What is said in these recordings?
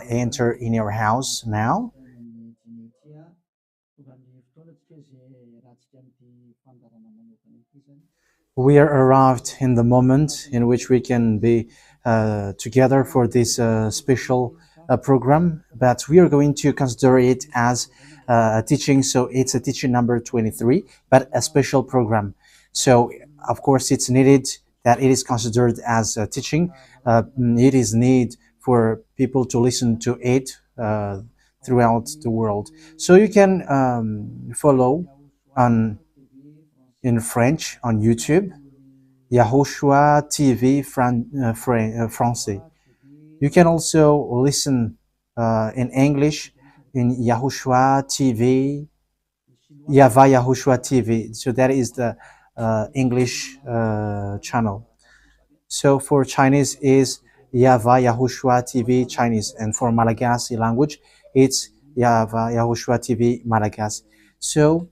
enter in your house now. We are arrived in the moment in which we can be together for this special program, but we are going to consider it as a teaching. So it's a teaching number 23, but a special program. So of course it's needed that it is considered as a teaching. It is need for people to listen to it throughout the world. So you can follow on in French on YouTube, YAHOSHUAH TV Français. You can also listen in English in YAHOSHUAH TV, YAHVAH YAHOSHUAH TV. So that is the English channel. So for Chinese is YAHVAH YAHOSHUAH TV Chinese, and for Malagasy language it's YAHVAH YAHOSHUAH TV Malagasy. So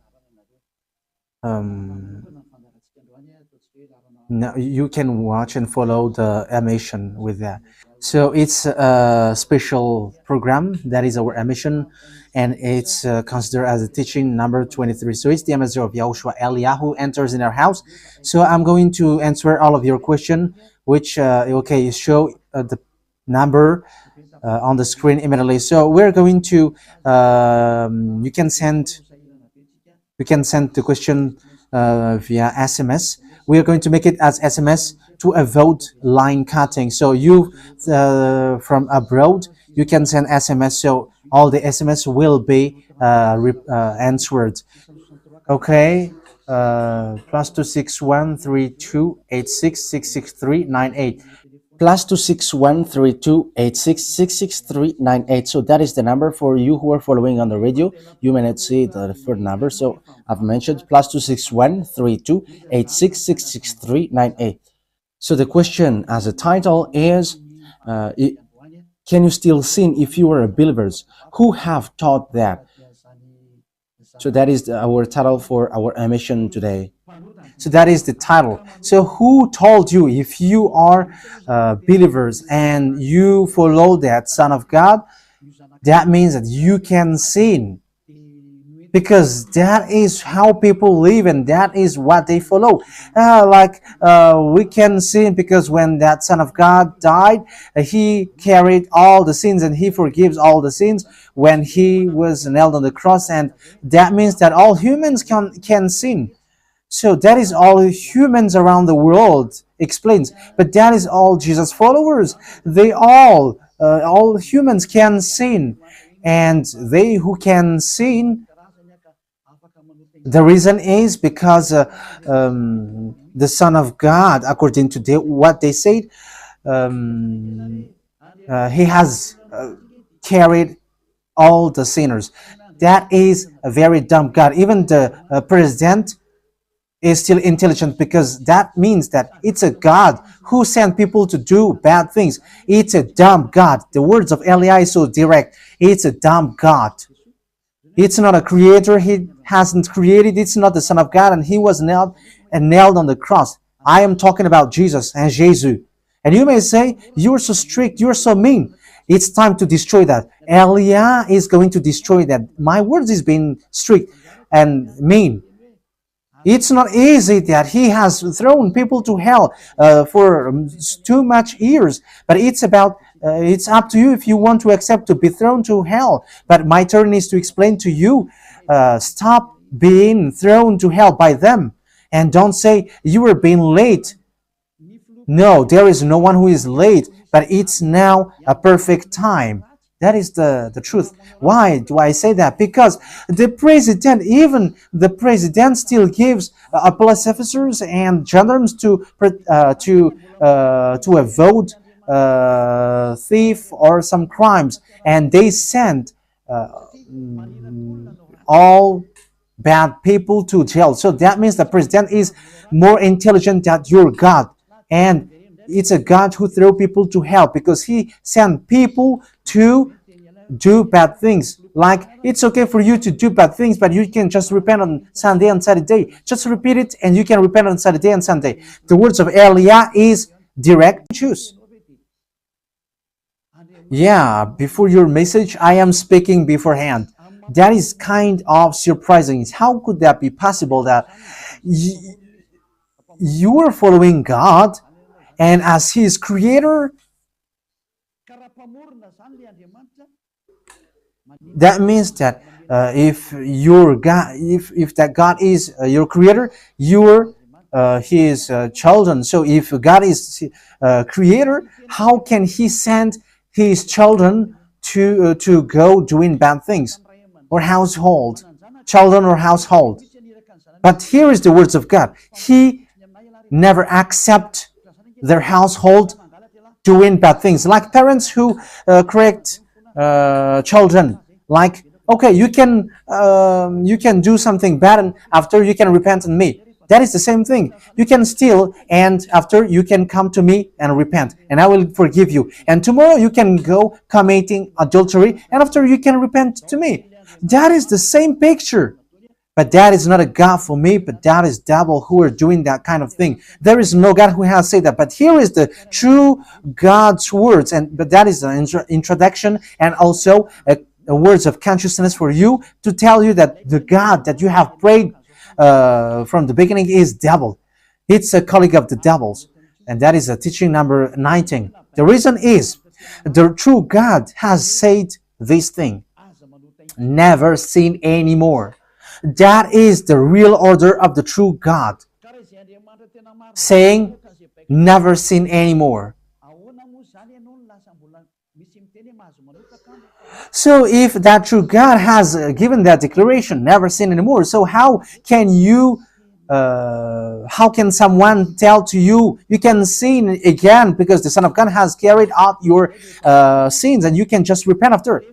now you can watch and follow the emission with that. So it's a special program that is our emission, and it's considered as a teaching number 23. So it's the ambassador of Yahushua Eliyahu enters in our house. So I'm going to answer all of your question, which okay, show the number on the screen immediately. So we're going to you can send the question via SMS. We are going to make it as SMS to avoid line cutting. So you from abroad, you can send SMS. So all the SMS will be answered. Okay. +2613286666398. +2613286666398. So that is the number for you who are following on the radio. You may not see the third number, so I've mentioned +2613286666398. So the question as a title is, can you still sin if you are believers? Who have taught that? So that is our title for our emission today. So that is the title. So who told you if you are believers and you follow that Son of God, that means that you can sin? Because that is how people live and that is what they follow. We can sin because when that Son of God died, he carried all the sins and he forgives all the sins when he was nailed on the cross, and that means that all humans can sin. So that is all humans around the world explains. But that is all Jesus followers. They all humans can sin. And they who can sin, the reason is because the Son of God, according to what they said, he has carried all the sinners. That is a very dumb God. Even the president is still intelligent, because that means that it's a God who sent people to do bad things. It's a dumb God. The words of Eli is so direct. It's a dumb God. It's not a creator. He hasn't created. It's not the Son of God, and he was nailed on the cross. I am talking about Jesus and Jesus. And you may say, you're so strict, you're so mean. It's time to destroy that. Eli is going to destroy that. My words is being strict and mean. It's not easy that he has thrown people to hell for too much years. But it's up to you if you want to accept to be thrown to hell. But my turn is to explain to you, stop being thrown to hell by them. And don't say you were being late. No, there is no one who is late, but it's now a perfect time. That is the truth. Why do I say that? Because even the president still gives police officers and gendarmes to avoid thief or some crimes, and they send all bad people to jail. So that means the president is more intelligent than your God, and it's a God who throw people to hell because he sent people to do bad things. Like, it's okay for you to do bad things, but you can just repent on Sunday and Saturday. Just repeat it and you can repent on Saturday and Sunday. The words of Elia is direct. Choose. Yeah, before your message, I am speaking beforehand. That is kind of surprising. How could that be possible that you are following God and as His creator, that means that if your God, if that God is your creator, you're His children. So if God is creator, how can He send His children to go doing bad things or household, children or household? But here is the words of God. He never accept their household doing bad things, like parents who correct children, like, okay, you can do something bad and after you can repent in me. That is the same thing. You can steal and after you can come to me and repent and I will forgive you, and tomorrow you can go committing adultery and after you can repent to me. That is the same picture. But that is not a God for me, but that is devil who are doing that kind of thing. There is no God who has said that. But here is the true God's words, and but that is an introduction and also a words of consciousness for you to tell you that the God that you have prayed from the beginning is devil. It's a colleague of the devils, and that is a teaching number 19. The reason is the true God has said this thing: never sin anymore. That is the real order of the true God, saying never sin anymore. So if that true God has given that declaration, never sin anymore, so how can someone tell to you you can sin again because the Son of God has carried out your sins and you can just repent after?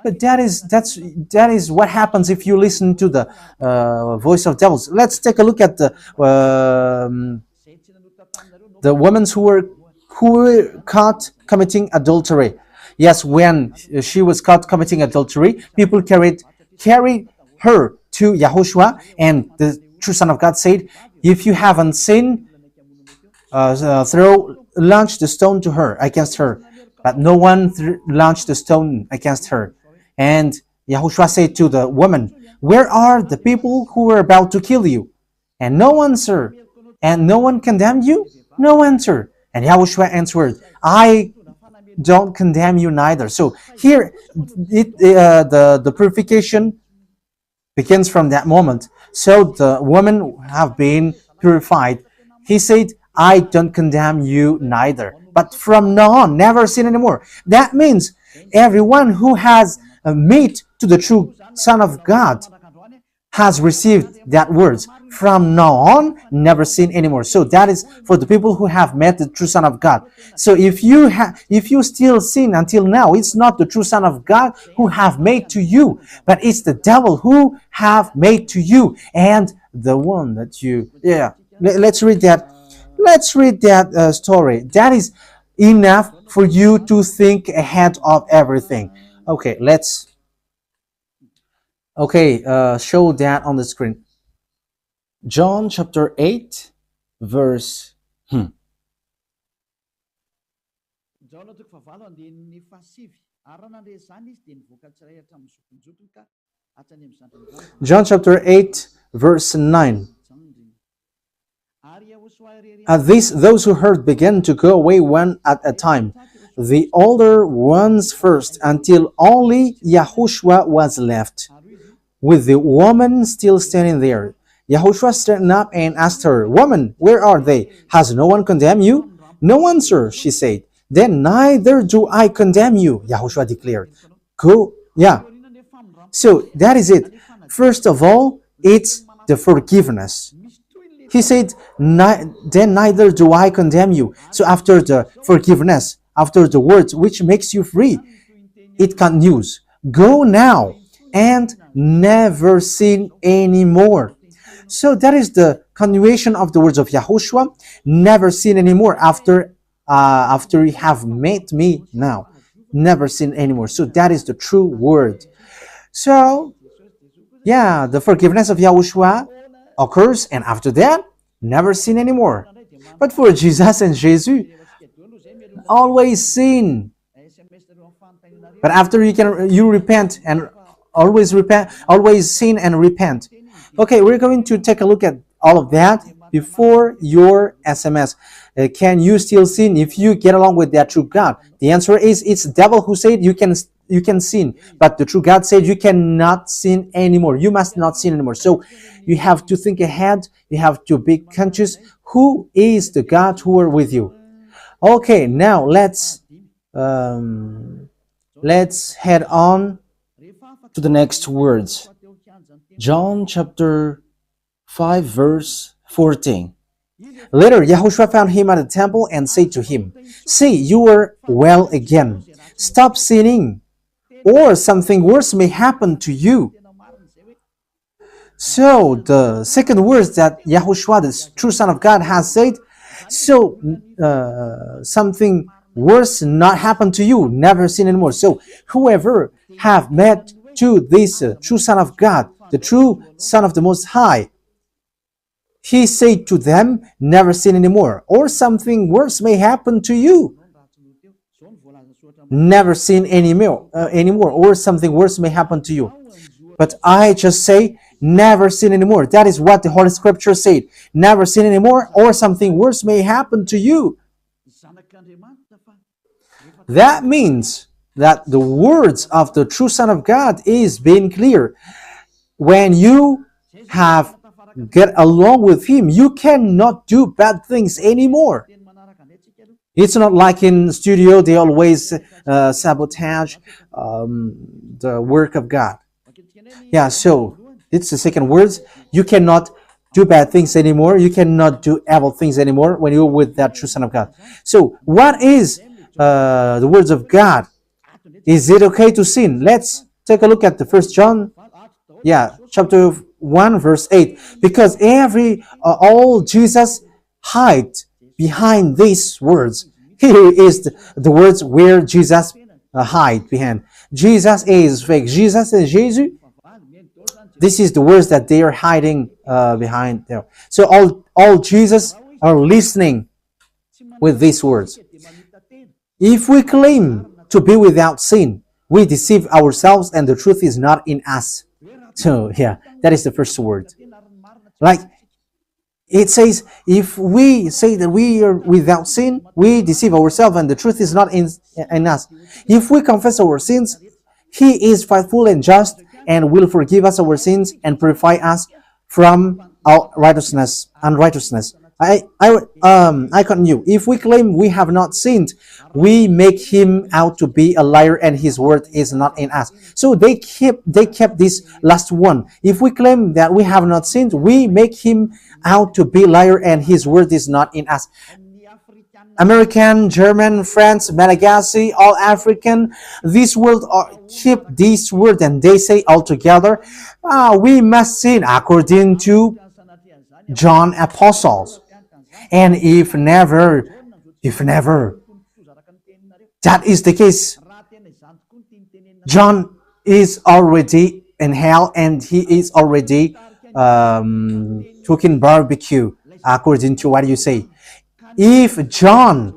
But that is what happens if you listen to the voice of devils. Let's take a look at the women who were caught committing adultery. Yes, when she was caught committing adultery, people carried her to YAHOSHUAH, and the true Son of God said, "If you haven't sinned, launch the stone to her against her." But no one launched the stone against her. And YAHOSHUAH said to the woman, "Where are the people who were about to kill you?" And no answer. And no one condemned you? No answer. And YAHOSHUAH answered, "I don't condemn you neither." So here, the purification begins from that moment. So the women have been purified. He said, "I don't condemn you neither. But from now on, never sin anymore." That means everyone who has met to the true Son of God has received that words. From now on, never sin anymore. So that is for the people who have met the true Son of God. So if you still sin until now, it's not the true Son of God who have made to you, but it's the devil who have made to you, and the one that you let's read that. Let's read that story. That is enough for you to think ahead of everything. Okay, show that on the screen. John chapter 8, verse. John chapter 8, verse 9. At this, those who heard began to go away one at a time, the older ones first, until only YAHOSHUAH was left, with the woman still standing there. YAHOSHUAH straightened up and asked her, "Woman, where are they? Has no one condemned you?" "No one, sir," she said. "Then neither do I condemn you," YAHOSHUAH declared. Go. Yeah. So that is it. First of all, it's the forgiveness. He said, "Then neither do I condemn you." So after the forgiveness, after the words which makes you free, it continues. Go now and never sin anymore. So that is the continuation of the words of YAHOSHUAH. Never sin anymore after you have met me now. Never sin anymore. So that is the true word. So yeah, the forgiveness of YAHOSHUAH occurs, and after that, never sin anymore. But for Jesus and Jesus, always sin. But after you repent and always sin and repent. Okay, we're going to take a look at all of that before your SMS. Can you still sin if you get along with that true God? The answer is it's the devil who said you can sin, but the true God said you cannot sin anymore. You must not sin anymore. So you have to think ahead. You have to be conscious. Who is the God who are with you? Okay, now let's head on to the next words. John chapter 5 verse 14. Later, Yahushua found him at the temple and said to him, "See, you are well again. Stop sinning, or something worse may happen to you." So, the second words that Yahushua, the true Son of God, has said, so something worse not happen to you, never sin anymore. So, whoever have met to this true Son of God, the true Son of the Most High, he said to them, never sin anymore, or something worse may happen to you. Never sin anymore, or something worse may happen to you. But I just say, never sin anymore. That is what the Holy Scripture said. Never sin anymore, or something worse may happen to you. That means that the words of the true Son of God is being clear. When you have get along with him, you cannot do bad things anymore. It's not like in studio they always sabotage the work of God. Yeah, so it's the second words. You cannot do bad things anymore. You cannot do evil things anymore when you're with that true Son of God. So what is the words of God? Is it okay to sin? Let's take a look at the 1 John, chapter 1 verse 8. Because all Jesus hide behind these words. Here is the words where Jesus hide behind. Jesus is fake. Jesus is Jesus. This is the words that they are hiding behind there. So all Jesus are listening with these words. If we claim to be without sin, we deceive ourselves and the truth is not in us. So that is the first word. Like it says, if we say that we are without sin, we deceive ourselves and the truth is not in us. If we confess our sins, he is faithful and just and will forgive us our sins and purify us from our unrighteousness. I continue. If we claim we have not sinned, we make him out to be a liar and his word is not in us. So they kept this last one. If we claim that we have not sinned, we make him out to be a liar and his word is not in us. American, German, French, Malagasy, all African, this world keep this word and they say all together, we must sin according to John apostles. And if never, that is the case, John is already in hell and he is already cooking barbecue, according to what you say. If John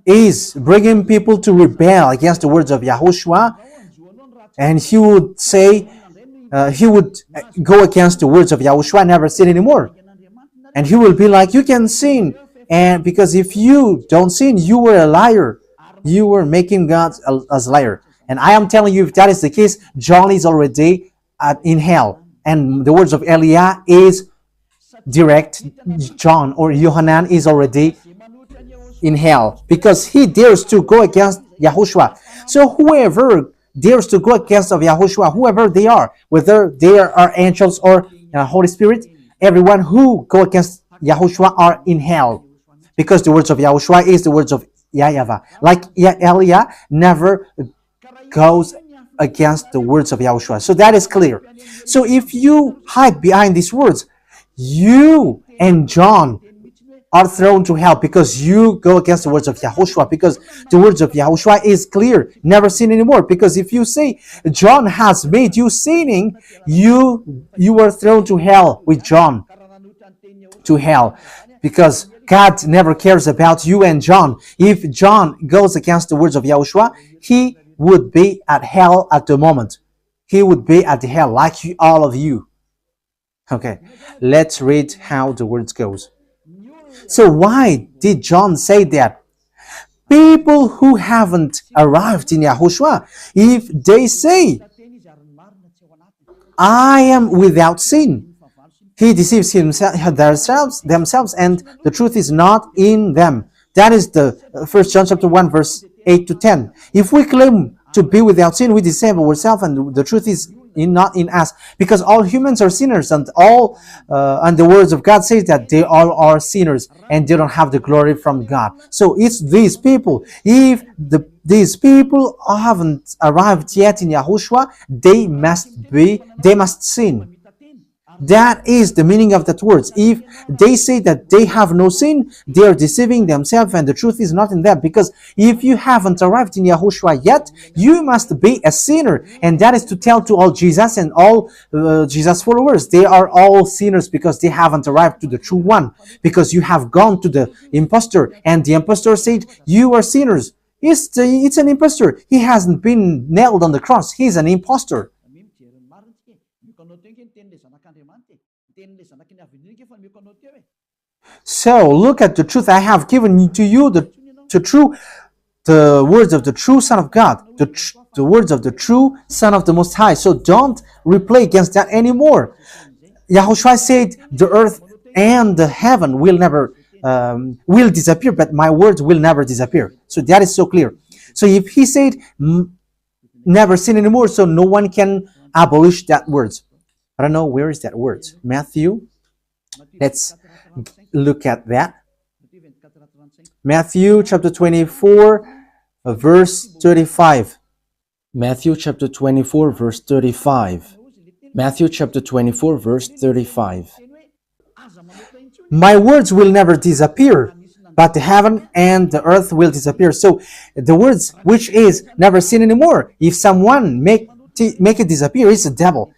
is bringing people to rebel against the words of Yahushua, and he would say, he would go against the words of Yahushua, never sin anymore. And he will be like, you can sin. And because if you don't sin, you were a liar. You were making God as a liar. And I am telling you, if that is the case, John is already in hell. And the words of Eliah is direct. John or Yohanan is already in hell. Because he dares to go against Yahushua. So whoever dares to go against of Yahushua, whoever they are, whether they are angels or Holy Spirit, everyone who go against Yahushua are in hell. Because the words of Yahushua is the words of YAHVAH. Like Eliah never goes against the words of Yahushua. So that is clear. So if you hide behind these words, you and John are thrown to hell because you go against the words of Yahushua, because the words of Yahushua is clear, never sin anymore. Because if you say John has made you sinning, you are thrown to hell with John, to hell, because God never cares about you and John. If John goes against the words of Yahushua, he would be at hell at the moment. He would be at hell like you, all of you. Okay, let's read how the words goes. So why did John say that? People who haven't arrived in Yahushua, if they say, I am without sin, he deceives themselves, and the truth is not in them. That is the 1 John chapter 1, verse 8 to 10. If we claim to be without sin, we deceive ourselves, and the truth is not in us, because all humans are sinners, and the words of God says that they all are sinners and they don't have the glory from God. So it's these people. If these people haven't arrived yet in Yahushua, they must sin. That is the meaning of that words. If they say that they have no sin, they are deceiving themselves, and the truth is not in them. Because if you haven't arrived in Yahushua yet, you must be a sinner. And that is to tell to all Jesus and all Jesus followers. They are all sinners because they haven't arrived to the true one. Because you have gone to the impostor, and the impostor said, you are sinners. It's an impostor. He hasn't been nailed on the cross. He's an impostor. So look at the truth. I have given to you the words of the true Son of God, the words of the true Son of the Most High. So don't replay against that anymore. Yahushua said, the earth and the heaven will never will disappear, but my words will never disappear. So that is so clear. So if he said never sin anymore, so no one can abolish that words. I don't know, where is that words? Matthew. Let's look at that. Matthew chapter 24, verse 35. Matthew chapter 24, verse 35. Matthew chapter 24, verse 35. My words will never disappear, but the heaven and the earth will disappear. So the words, which is never sin anymore, if someone make it disappear, it's the devil.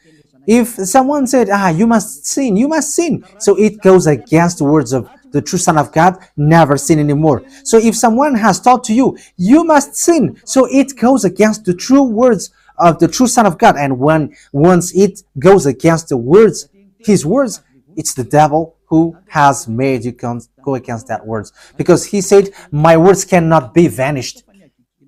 If someone said, you must sin, you must sin. So it goes against the words of the true Son of God, never sin anymore. So if someone has taught to you, you must sin. So it goes against the true words of the true Son of God. And once it goes against the words, his words, it's the devil who has made you go against that words. Because he said, my words cannot be vanished.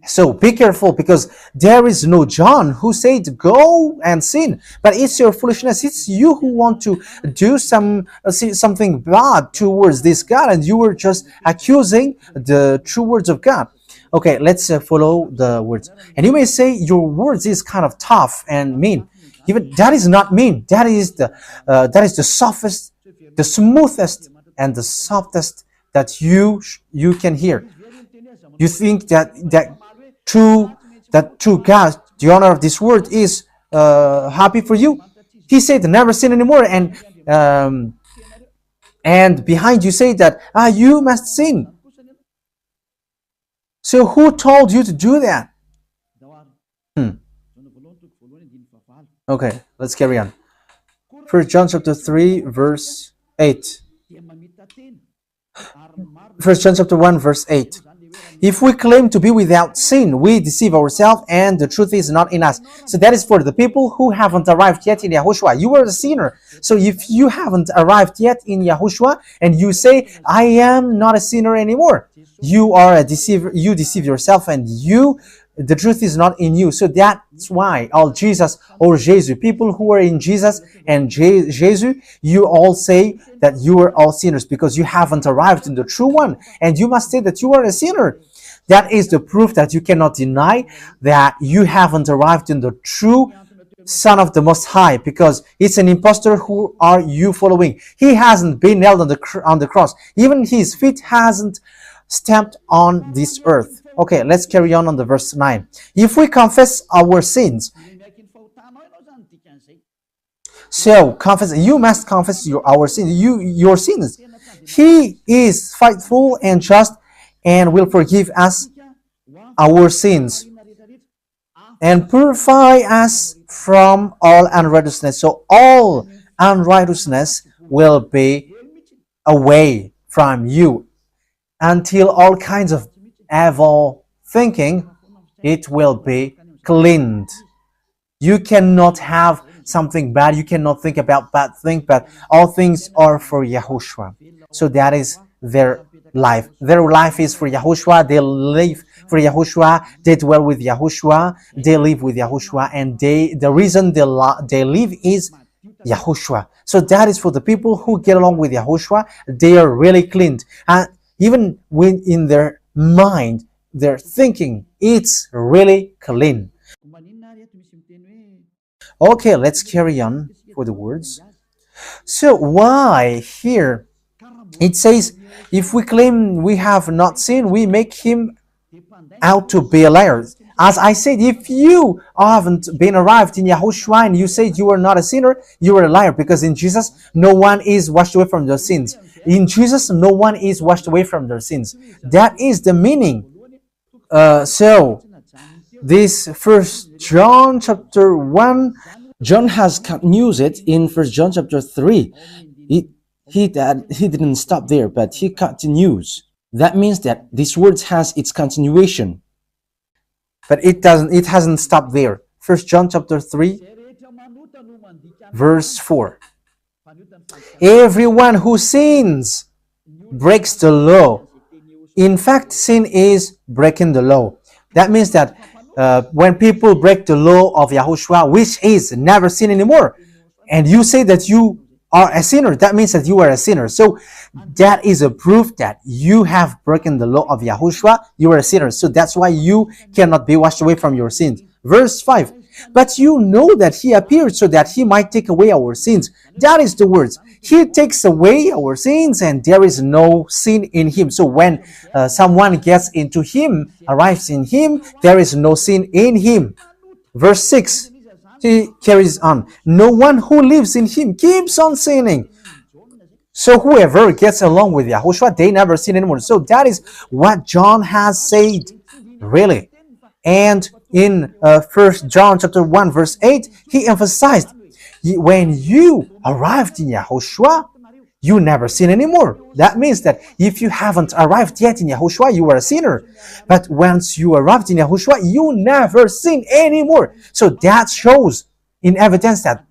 So be careful, because there is no John who said go and sin, but it's your foolishness. It's you who want to do something bad towards this God, and you were just accusing the true words of God. Okay, let's follow the words. And you may say your words is kind of tough and mean. Even that is not mean. That is the softest, the smoothest, and the softest that you can hear. You think that true God, the owner of this world, is happy for you? He said never sin anymore, and behind you say that you must sin. So who told you to do that? Okay, let's carry on. 1 John chapter 3, verse 8. 1 John chapter 1, verse 8. If we claim to be without sin, we deceive ourselves, and the truth is not in us. So that is for the people who haven't arrived yet in Yahushua. You are a sinner. So if you haven't arrived yet in Yahushua, and you say, I am not a sinner anymore, you are a deceiver. You deceive yourself, and the truth is not in you. So that's why all Jesus or Jesus, people who are in Jesus and Jesus, you all say that you are all sinners because you haven't arrived in the true one. And you must say that you are a sinner. That is the proof that you cannot deny that you haven't arrived in the true Son of the Most High, because it's an impostor. Who are you following? He hasn't been nailed on the cross. Even his feet hasn't stamped on this earth. Okay, let's carry on the verse 9. If we confess our sins, so you must confess our sins, your sins. He is faithful and just and will forgive us our sins and purify us from all unrighteousness. So all unrighteousness will be away from you until all kinds of evil thinking, it will be cleaned. You cannot have something bad. You cannot think about bad things, but all things are for Yahushua. So that is their life. Their life is for Yahushua. They live for Yahushua. They dwell with Yahushua. They live with Yahushua, and the reason they live is Yahushua. So that is for the people who get along with Yahushua. They are really cleaned, and even when in their mind, their thinking, it's really clean. Okay, let's carry on for the words. So why here it says, if we claim we have not sinned, we make him out to be a liar. As I said, if you haven't been arrived in Yahushua and you said you are not a sinner, you are a liar, because in Jesus, no one is washed away from their sins. In Jesus, no one is washed away from their sins. That is the meaning. So, this First John chapter 1, John has continued it in First John chapter 3. He didn't stop there, but he continues. That means that this word has its continuation. But it hasn't stopped there. First John chapter 3, verse 4. Everyone who sins breaks the law. In fact, sin is breaking the law. That means that when people break the law of Yahushua, which is never sin anymore, and you say that you are a sinner, that means that you are a sinner. So that is a proof that you have broken the law of Yahushua. You are a sinner. So that's why you cannot be washed away from your sins. Verse 5. But you know that he appeared so that he might take away our sins. That is the words. He takes away our sins, and there is no sin in him. So when someone gets into him, arrives in him, there is no sin in him. Verse 6. He carries on. No one who lives in him keeps on sinning. So whoever gets along with Yahushua, they never sin anymore. So that is what John has said, really. And in 1 John chapter 1 verse 8, he emphasized, when you arrived in Yahushua, you never sin anymore. That means that if you haven't arrived yet in Yahushua, you are a sinner. But once you arrived in Yahushua, you never sin anymore. So that shows in evidence that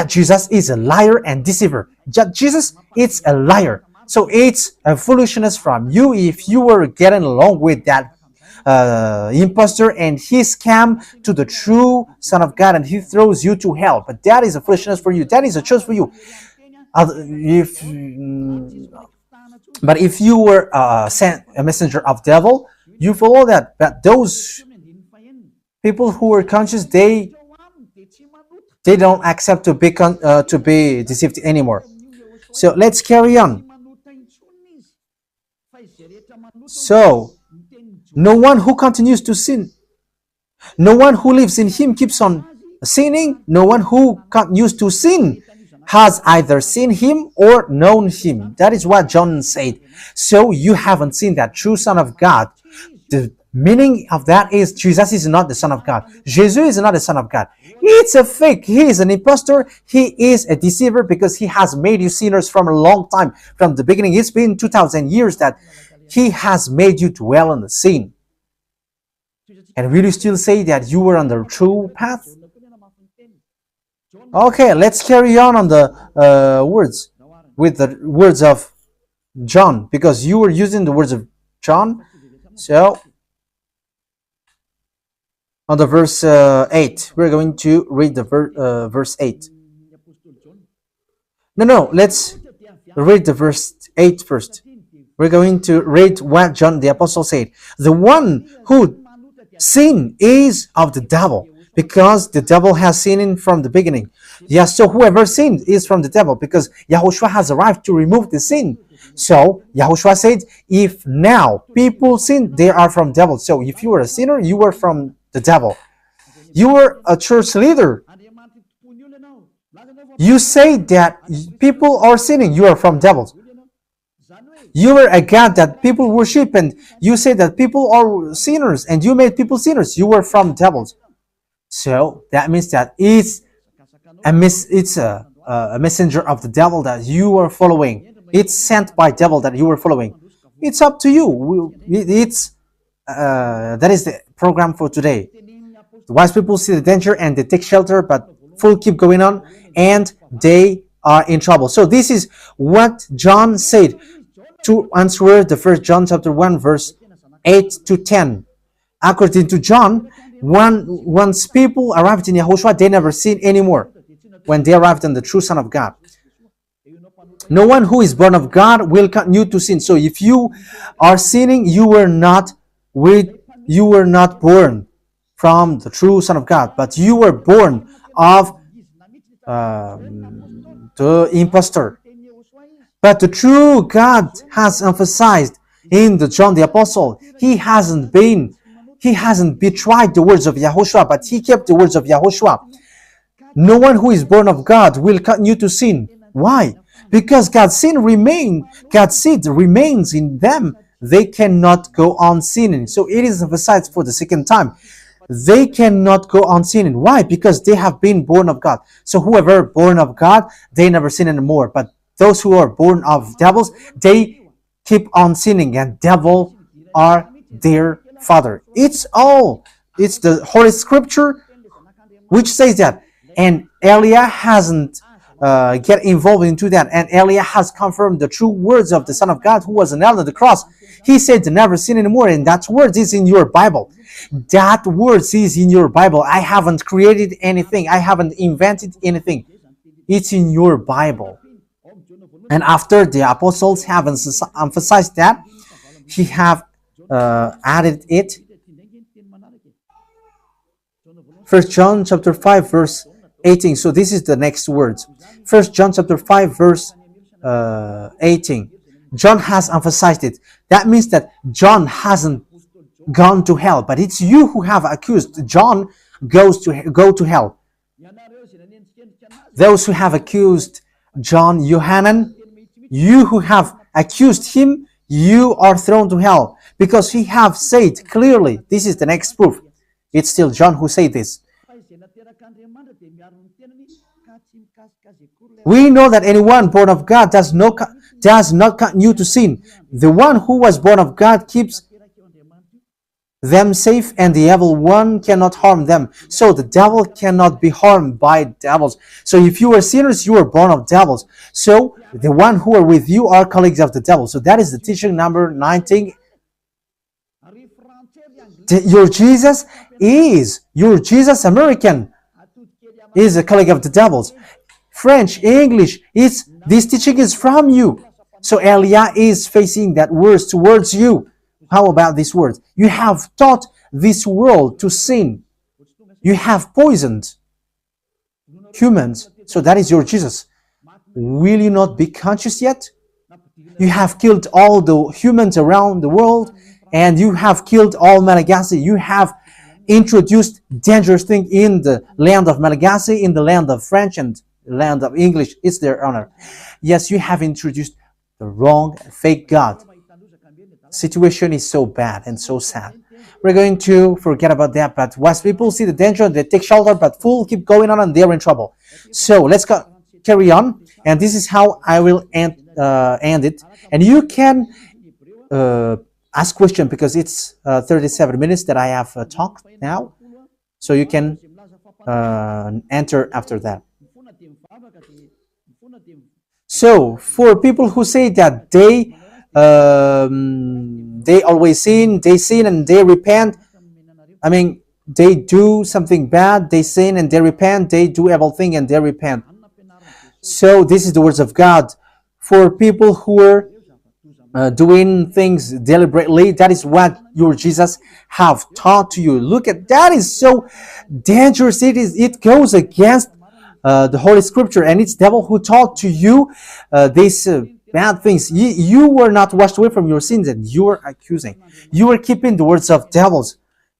Jesus is a liar and deceiver. Jesus is a liar. So it's a foolishness from you if you were getting along with that impostor and he scam to the true Son of God and he throws you to hell. But that is a foolishness for you. That is a choice for you. But if you were sent a messenger of devil, you follow that. But those people who are conscious, they don't accept to be deceived anymore. So let's carry on. So no one who continues to sin, no one who lives in him keeps on sinning. No one who continues to sin has either seen him or known him. That is what John said. So you haven't seen that true Son of God. The meaning of that is Jesus is not the Son of God. Jesus is not the Son of God. It's a fake. He is an impostor. He is a deceiver because he has made you sinners from a long time. From the beginning, it's been 2,000 years that he has made you dwell in the sin. And will you still say that you were on the true path? Okay, let's carry on the words with the words of John, because you were using the words of John. So on the verse 8, we're going to read the verse 8. No, let's read the verse 8 first. We're going to read what John the Apostle said. The one who sinned is of the devil, because the devil has sinned from the beginning. Yes, so whoever sinned is from the devil, because Yahushua has arrived to remove the sin. So Yahushua said, if now people sin, they are from devil. So if you were a sinner, you were from the devil. You were a church leader. You say that people are sinning, you are from devils. You were a God that people worship, and you say that people are sinners, and you made people sinners. You were from devils. So that means that it's a messenger of the devil that you are following. It's sent by devil that you are following. It's up to you. That is the program for today. The wise people see the danger and they take shelter, but fool keep going on and they are in trouble. So this is what John said to answer the first John chapter 1 verse 8 to 10. According to John, once people arrived in Yahushua, they never sin anymore when they arrived in the true Son of God. No one who is born of God will continue to sin. So if you are sinning, you were not born from the true Son of God, but you were born of the impostor. But the true God has emphasized in the John the Apostle, he hasn't betrayed the words of Yahushua, but he kept the words of Yahushua. No one who is born of God will continue to sin. Why? Because God's seed remains in them. They cannot go on sinning. So it is emphasized for the second time. They cannot go on sinning. Why? Because they have been born of God. So whoever born of God, they never sin anymore. But those who are born of devils, they keep on sinning, and devil are their father. It's the Holy Scripture which says that. And Elia hasn't get involved into that. And Elia has confirmed the true words of the Son of God who was nailed on the cross. He said to never sin anymore, and that word is in your Bible. That word is in your Bible. I haven't created anything. I haven't invented anything. It's in your Bible. And after the apostles have emphasized that, he have added it. 1 John chapter 5 verse 18. So this is the next words. 1 John chapter 5 verse 18. John has emphasized it. That means that John hasn't gone to hell, but it's you who have accused John go to hell. Those who have accused John Yohanan, you who have accused him, you are thrown to hell, because he have said clearly. This is the next proof. It's still John who said this. We know that anyone born of God does not continue to sin. The one who was born of God keeps them safe, and the evil one cannot harm them. So the devil cannot be harmed by devils. So if you are sinners, you are born of devils. So the one who are with you are colleagues of the devil. So that is the teaching number 19. Your Jesus American is a colleague of the devils. French, English, this teaching is from you. So Elia is facing that words towards you. How about these words? You have taught this world to sin. You have poisoned humans. So that is your Jesus. Will you not be conscious yet? You have killed all the humans around the world, and you have killed all Malagasy. You have introduced dangerous things in the land of Malagasy, in the land of French, and the land of English. It's their honor. Yes, you have introduced the wrong, fake God. Situation is so bad and so sad. We're going to forget about that, but wise people see the danger, they take shelter, but fools keep going on and they're in trouble. So let's carry on, and this is how I will end it. And you can ask question, because it's 37 minutes that I have talked now, so you can enter after that. So for people who say that they always sin, and they repent. I mean, they do something bad, they sin and they repent, they do evil thing and they repent. So this is the words of God. For people who are doing things deliberately, that is what your Jesus have taught to you. Look at that, is so dangerous. It goes against the Holy Scripture, and it's devil who taught to you these bad things. You were not washed away from your sins, and you are accusing. You are keeping the words of devils.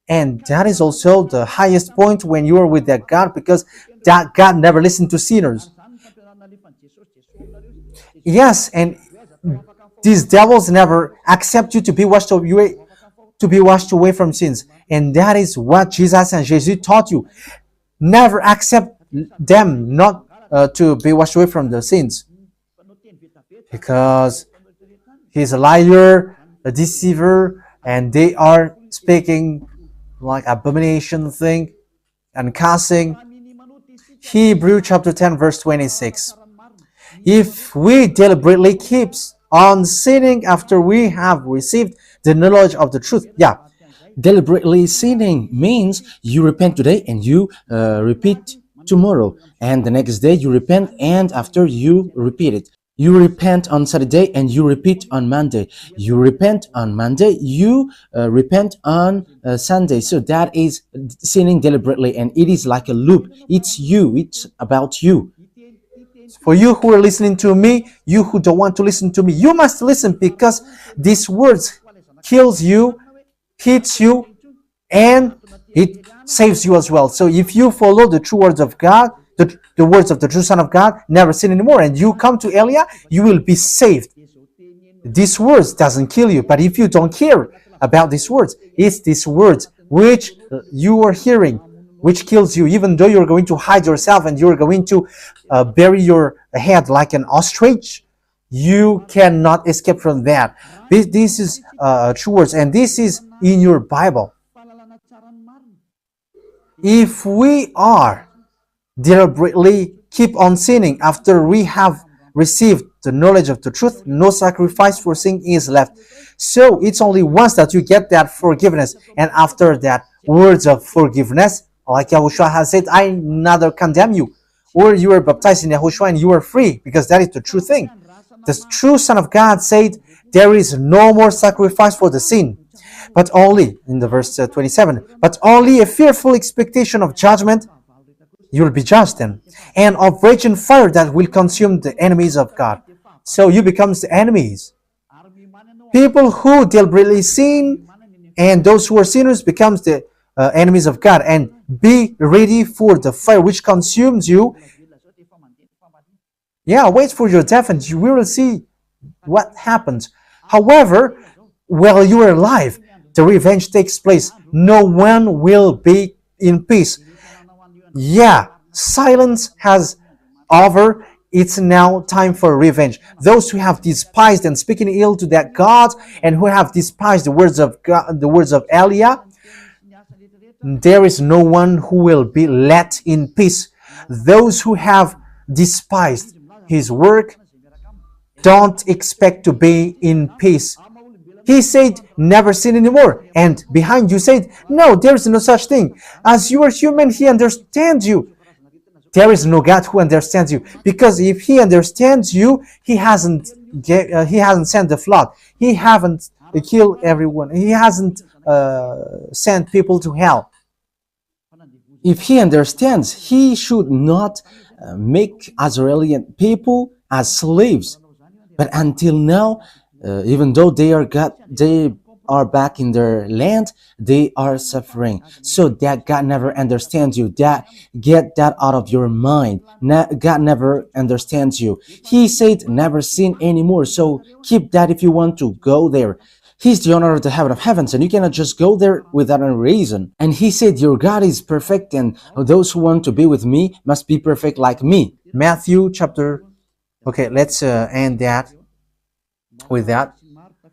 And that is also the highest point when you are with that God, because that God never listened to sinners. Yes, and these devils never accept you to be washed away from sins. And that is what Jesus and Jesus taught you. Never accept them not to be washed away from the sins, because he's a liar, a deceiver, and they are speaking like abomination thing. and cussing. Hebrew chapter 10 verse 26. If we deliberately keep on sinning after we have received the knowledge of the truth, yeah, Deliberately sinning means you repent today and you repeat tomorrow, and the next day you repent, and after you repeat it. You repent on Saturday and you repeat on Monday. You repent on Monday, you repent on Sunday. So that is sinning deliberately, and it is like a loop. It's you, it's about you. for you who are listening to me, you who don't want to listen to me, you must listen because these words kills you, hits you, and it saves you as well. So if you follow the true words of God, the words of the true Son of God, never sin anymore, and you come to Elia, you will be saved. These words doesn't kill you, but if you don't care about these words, it's these words which you are hearing which kills you, even though you're going to hide yourself and you're going to bury your head like an ostrich. You cannot escape from that. This is true words, and this is in your Bible. If we are deliberately keep on sinning after we have received the knowledge of the truth, no sacrifice for sin is left. So it's only once that you get that forgiveness, and after that words of forgiveness, like Yahushua has said, I neither condemn you, or you were baptized in Yahushua and you are free, because that is the true thing. The true Son of God said, there is no more sacrifice for the sin, but only, in the verse 27, but only a fearful expectation of judgment. You will be judged then, and of raging fire that will consume the enemies of God. So you become the enemies. People who deliberately sin and those who are sinners becomes the enemies of God, and be ready for the fire which consumes you. Yeah, wait for your death and you will see what happens. However, while you are alive, the revenge takes place. No one will be in peace. Yeah, silence has over. It's now time for revenge. Those who have despised and speaking ill to that God, and who have despised the words of God, the words of Elia, there is no one who will be let in peace. Those who have despised his work don't expect to be in peace. He said, never sin anymore. And behind you said, no, there is no such thing. As you are human, he understands you. There is no God who understands you, because if he understands you, he hasn't sent the flood. He haven't killed everyone. He hasn't sent people to hell. If he understands, he should not make Israeli people as slaves. But until now, even though they are back in their land, they are suffering. So that God never understands you. That get that out of your mind. God never understands you. He said never sin anymore. So keep that if you want to go there. He's the owner of the heaven of heavens, and you cannot just go there without a reason. And he said, your God is perfect, and those who want to be with me must be perfect like me. Matthew chapter. Okay, let's end that with that,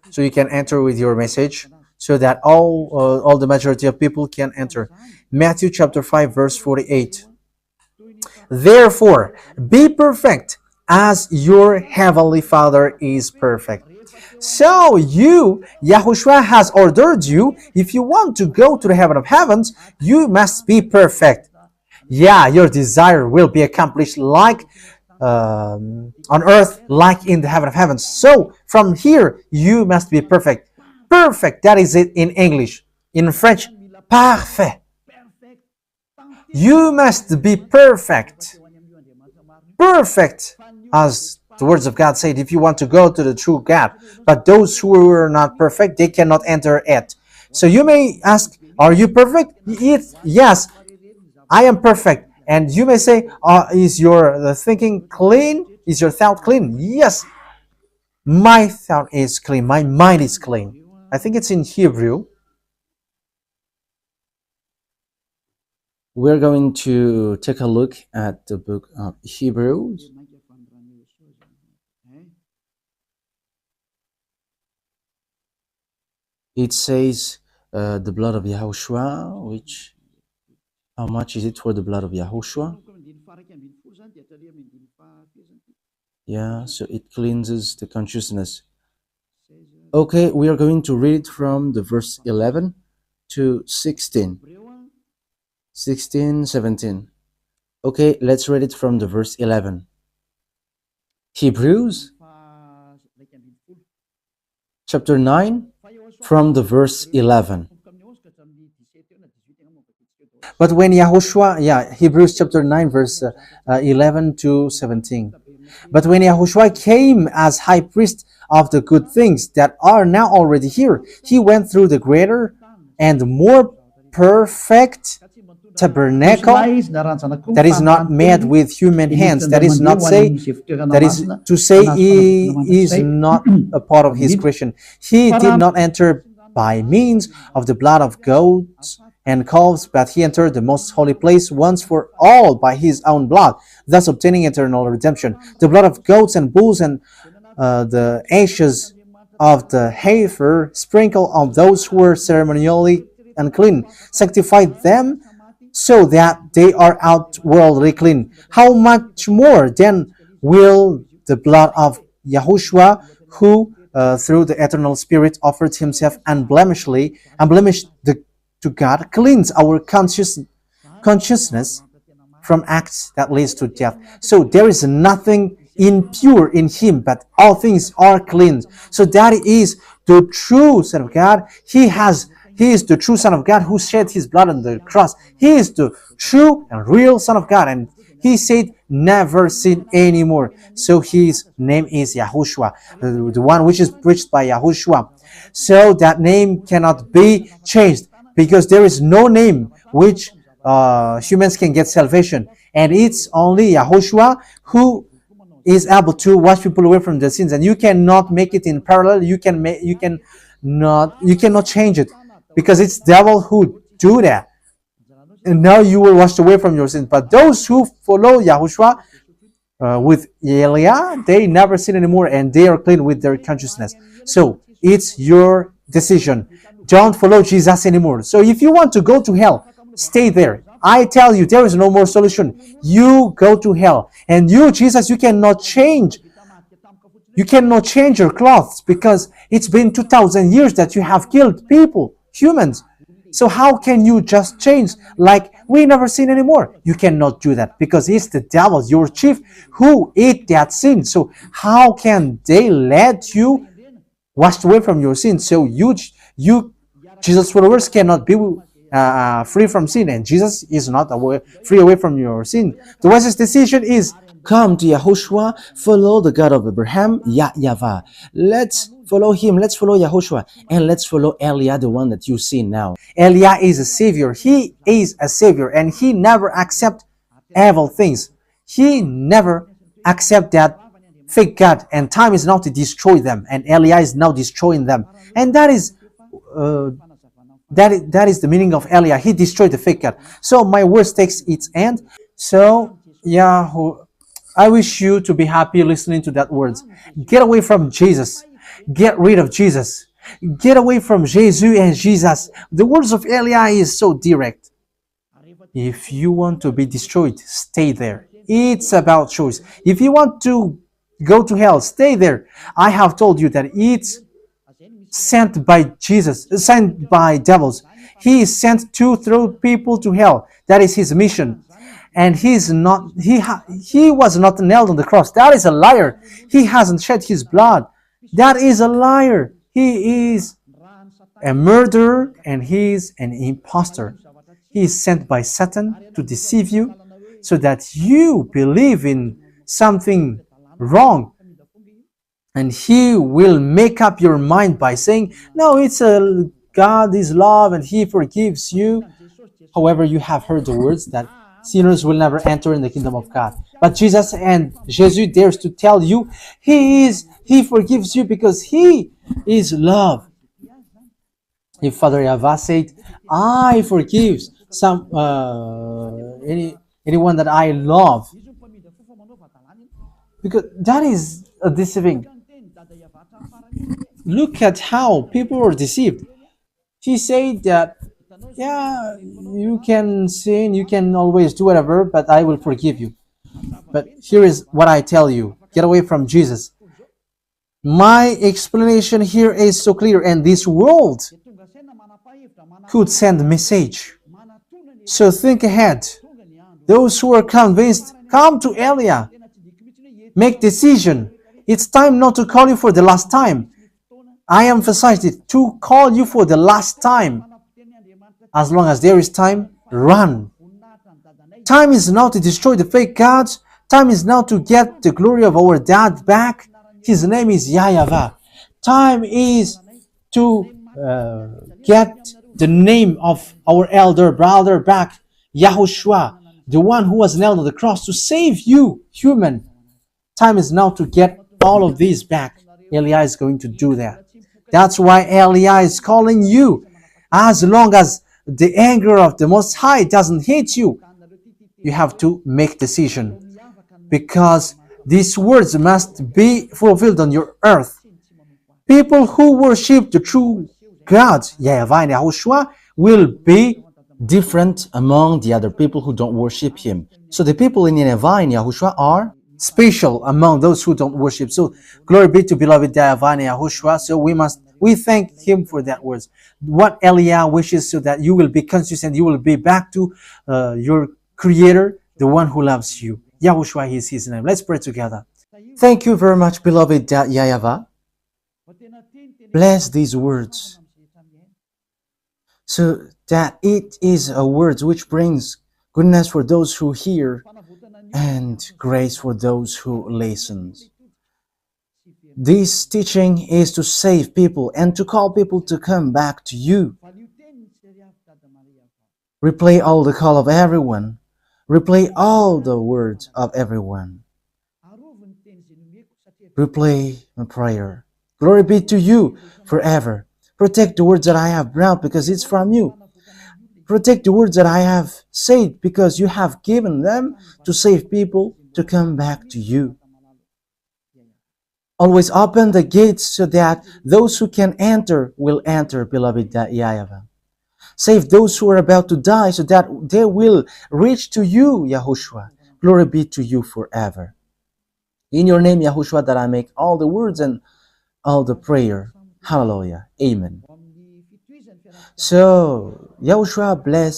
so you can enter with your message, so that all the majority of people can enter. Matthew chapter 5 verse 48. Therefore, be perfect as your heavenly Father is perfect. So Yahushua has ordered you, if you want to go to the heaven of heavens, you must be perfect. Yeah, your desire will be accomplished like on earth, like in the heaven of heavens. So from here, you must be perfect. Perfect, that is it in English. In French, parfait. You must be perfect. Perfect, as the words of God said, if you want to go to the true God. But those who are not perfect, they cannot enter it. So you may ask, are you perfect? Yes, I am perfect. And you may say, is your thinking clean? Is your thought clean? Yes, my thought is clean. My mind is clean. I think it's in Hebrew. We're going to take a look at the book of Hebrews. It says the blood of Yahushua, which How much is it for the blood of Yahushua? Yeah, so it cleanses the consciousness. Okay, we are going to read from the verse 11 to 16. 16, 17. Okay, let's read it from the verse 11. Hebrews chapter 9 from the verse 11. But when Yahushua, Hebrews chapter 9, verse 11 to 17. But when Yahushua came as high priest of the good things that are now already here, he went through the greater and more perfect tabernacle that is not made with human hands. That is to say he is not a part of his creation. He did not enter by means of the blood of goats and calves, but he entered the most holy place once for all by his own blood, thus obtaining eternal redemption. The blood of goats and bulls and the ashes of the heifer sprinkled on those who were ceremonially unclean, sanctified them so that they are outwardly clean. How much more then will the blood of Yahushua, who through the eternal Spirit offered himself unblemished to God, cleanse our consciousness from acts that leads to death. So there is nothing impure in him, but all things are cleansed. So that is the true Son of God. He is the true Son of God who shed his blood on the cross. He is the true and real Son of God, and he said never sin anymore. So his name is Yahushua, the one which is preached by Yahushua. So that name cannot be changed, because there is no name which humans can get salvation, and it's only Yahushua who is able to wash people away from their sins. And you cannot make it in parallel. You cannot change it, because it's devil who do that. And now you will wash away from your sins. But those who follow Yahushua with Elia, they never sin anymore, and they are clean with their consciousness. So it's your decision. Don't follow Jesus anymore. So if you want to go to hell, stay there. I tell you, there is no more solution. You go to hell. And you, Jesus, you cannot change. You cannot change your clothes, because it's been 2,000 years that you have killed people, humans. So how can you just change like we never sin anymore? You cannot do that, because it's the devil, your chief, who ate that sin. So how can they let you wash away from your sin? So you Jesus followers cannot be free from sin, and Jesus is not free away from your sin. The wisest decision is come to Yahushua, follow the God of Abraham, YAHVAH. Let's follow him, let's follow Yahushua, and let's follow Elia, the one that you see now. Elia is a savior. He is a savior, and he never accept evil things. He never accept that fake God, and time is now to destroy them, and Elia is now destroying them. And that is the meaning of Elia. He destroyed the fake God. So my words takes its end. So I wish you to be happy listening to that words. Get away from Jesus. Get rid of Jesus. Get away from Jesus and Jesus. The words of Elia is so direct. If you want to be destroyed, stay there. It's about choice. If you want to go to hell, stay there. I have told you that it's sent by Jesus, sent by devils. He is sent to throw people to hell. That is his mission. And he was not nailed on the cross. That is a liar. He hasn't shed his blood. That is a liar. He is a murderer, and he is an impostor. He is sent by Satan to deceive you, so that you believe in something wrong. And he will make up your mind by saying, no, God is love and he forgives you. However, you have heard the words that sinners will never enter in the kingdom of God. But Jesus dares to tell you, he forgives you because he is love. If Father YAHVAH said, I forgive anyone that I love, because that is a deceiving. Look at how people are deceived. He said that Yeah, you can sin, you can always do whatever, but I will forgive you. But here is what I tell you: get away from Jesus. My explanation here is so clear, and this world could send a message. So think ahead. Those who are convinced, come to Elia. Make decision. It's time not to call you for the last time. I emphasized it, to call you for the last time. As long as there is time, run. Time is now to destroy the fake gods. Time is now to get the glory of our dad back. His name is YAHVAH. Time is to get the name of our elder brother back, YAHOSHUAH, the one who was nailed on the cross to save you, human. Time is now to get all of these back. Elia is going to do that. That's why Elia is calling you. As long as the anger of the Most High doesn't hit you, you have to make decision, because these words must be fulfilled on your earth. People who worship the true God, YAHVAH and YAHOSHUAH, will be different among the other people who don't worship him. So the people in YAHVAH and YAHOSHUAH are special among those who don't worship. So glory be to beloved YAHVAH and YAHOSHUAH. So we thank him for that words. What Elia wishes, so that you will be consistent, you will be back to your Creator, the one who loves you. YAHOSHUAH is his name. Let's pray together. Thank you very much, beloved YAHVAH. Bless these words, so that it is a word which brings goodness for those who hear and grace for those who listen. This teaching is to save people and to call people to come back to you. Replay all the call of everyone. Replay all the words of everyone. Replay my prayer. Glory be to you forever. Protect the words that I have brought, because it's from you. Protect the words that I have said, because you have given them to save people to come back to you. Always open the gates so that those who can enter will enter, beloved YAHVAH. Save those who are about to die so that they will reach to you, YAHOSHUAH. Glory be to you forever. In your name, YAHOSHUAH, that I make all the words and all the prayer. Hallelujah. Amen. So, YAHOSHUAH bless